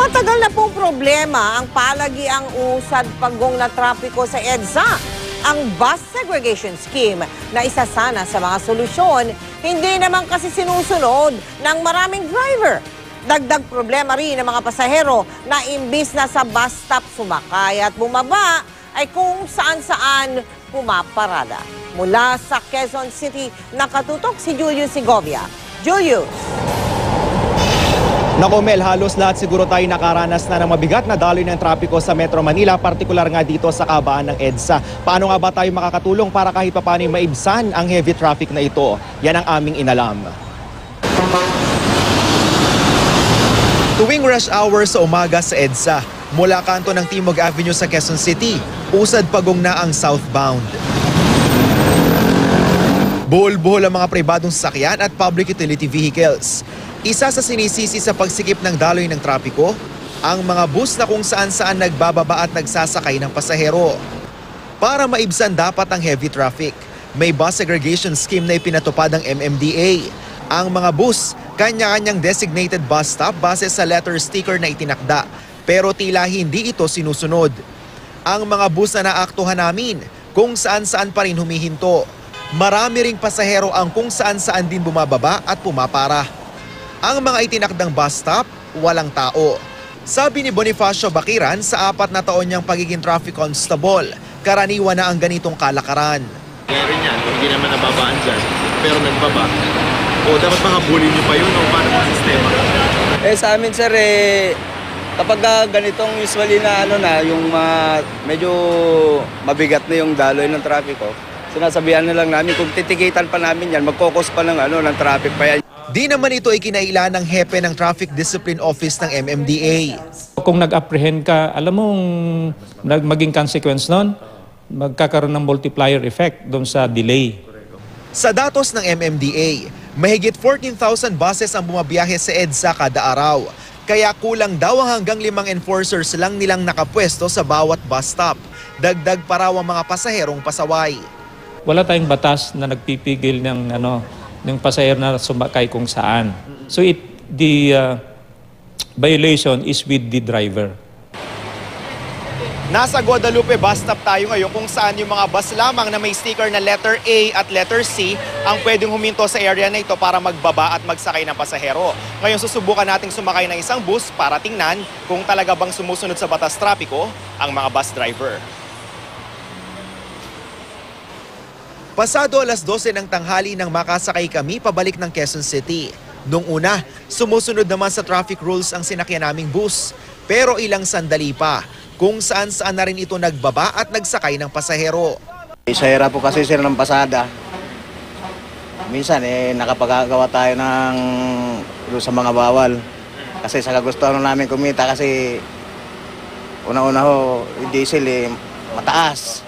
Matagal na pong problema ang palagiang usad pagong na trapiko sa EDSA. Ang bus segregation scheme na isa sana sa mga solusyon, hindi naman kasi sinusunod ng maraming driver. Dagdag problema rin ng mga pasahero na imbis na sa bus stop sumakay at bumaba, ay kung saan-saan pumaparada. Mula sa Quezon City, nakatutok si Julius Segovia. Julius! Nako Mel, halos lahat siguro tayo nakaranas na ng mabigat na daloy ng trapiko sa Metro Manila, partikular nga dito sa kabaan ng EDSA. Paano nga ba tayo makakatulong para kahit papaano maibsan ang heavy traffic na ito? Yan ang aming inalam. Tuwing rush hour sa umaga sa EDSA, mula kanto ng Timog Avenue sa Quezon City, usad pagong na ang southbound. Buhol-buhol ang mga pribadong sasakyan at public utility vehicles. Isa sa sinisisi sa pagsikip ng daloy ng trapiko, ang mga bus na kung saan-saan nagbababa at nagsasakay ng pasahero. Para maibsan dapat ang heavy traffic, may bus segregation scheme na ipinatupad ng MMDA. Ang mga bus, kanya-kanyang designated bus stop base sa letter sticker na itinakda, pero tila hindi ito sinusunod. Ang mga bus na naaktuhan namin, kung saan-saan pa rin humihinto. Marami ring pasahero ang kung saan-saan din bumababa at pumapara. Ang mga itinakdang bus stop, walang tao. Sabi ni Bonifacio Bakiran sa 4 na taon niyang pagiging traffic constable, karaniwan na ang ganitong kalakaran. Kaya rin yan, hindi naman nababaan dyan, pero nagbaba. O dapat makahabulin niyo pa yun o paano ang sistema? Sa amin sir, kapag ganitong usually na yung medyo mabigat na yung daloy ng trapiko, sinasabihan na lang namin kung titikitan pa namin yan, magkokos pa ng traffic pa yan. Di naman ito ikinaila ng hepe ng Traffic Discipline Office ng MMDA. Kung nag-apprehend ka, alam mo maging consequence nun, magkakaroon ng multiplier effect doon sa delay. Sa datos ng MMDA, mahigit 14,000 buses ang bumabiyahe sa EDSA kada araw. Kaya kulang daw ang hanggang 5 enforcers lang nilang nakapwesto sa bawat bus stop. Dagdag pa raw ang mga pasaherong pasaway. Wala tayong batas na nagpipigil ng pasahero na sumakay kung saan. So the violation is with the driver. Nasa Guadalupe bus stop tayo ngayon kung saan yung mga bus lamang na may sticker na letter A at letter C ang pwedeng huminto sa area na ito para magbaba at magsakay ng pasahero. Ngayon susubukan nating sumakay ng isang bus para tingnan kung talaga bang sumusunod sa batas trapiko ang mga bus driver. Pasado alas 12 ng tanghali nang makasakay kami pabalik ng Quezon City. Nung una, sumusunod naman sa traffic rules ang sinakyan naming bus. Pero ilang sandali pa, kung saan-saan na rin ito nagbaba at nagsakay ng pasahero. Sa hirap po kasi sir ng pasada. Minsan nakapagagawa tayo ng sa mga bawal. Kasi sa kagustuhan namin kumita kasi una-una yung diesel mataas.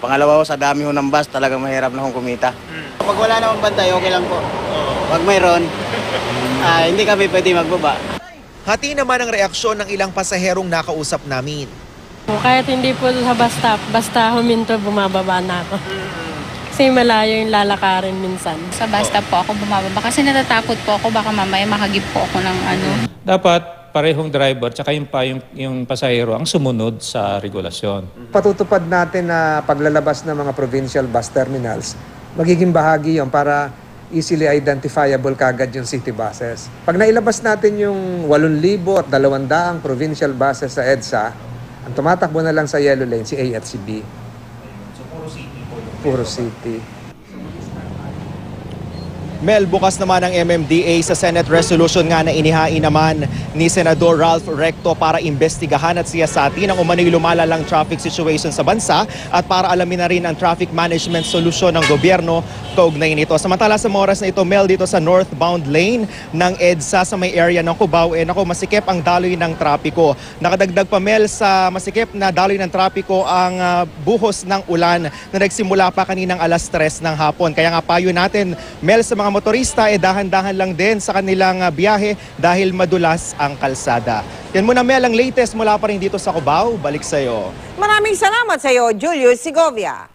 Pangalawa sa dami ng bus, talagang mahirap na kumita. Pag wala namang bantay, okay lang po. Pag mayroon, hindi kami pwede magbaba. Hati naman ang reaksyon ng ilang pasaherong nakausap namin. Kahit hindi po sa bus stop, basta huminto, bumababa na ako. Kasi malayo yung lalakarin minsan. Sa bus stop po ako bumababa kasi natatakot po ako baka mamaya makagip po ako ng Dapat parehong driver tsaka yung pasahero ang sumunod sa regulasyon. Patutupad natin na paglalabas ng mga provincial bus terminals, magiging bahagi yon para easily identifiable kagad yung city buses. Pag nailabas natin yung 8,200 provincial buses sa EDSA, ang tumatakbo na lang sa yellow lane si A at si B. So puro city po. Puro city. Mel, bukas naman ang MMDA sa Senate resolution nga na inihain naman ni Senador Ralph Recto para imbestigahan at siyasatin ang umano'y lumalalang traffic situation sa bansa at para alamin na rin ang traffic management solusyon ng gobyerno kaugnay nito. Samantala sa oras na ito, Mel, dito sa northbound lane ng EDSA sa may area ng Cubao, masikip ang daloy ng trapiko. Nakadagdag pa, Mel, sa masikip na daloy ng trapiko ang buhos ng ulan na nagsimula pa kaninang alas 3 ng hapon. Kaya nga payo natin, Mel, sa mga motorista dahan-dahan lang din sa kanilang biyahe dahil madulas ang kalsada. Yan muna, Mel, ang latest mula pa rin dito sa Cubao. Balik sa'yo. Maraming salamat sa iyo, Julius Segovia.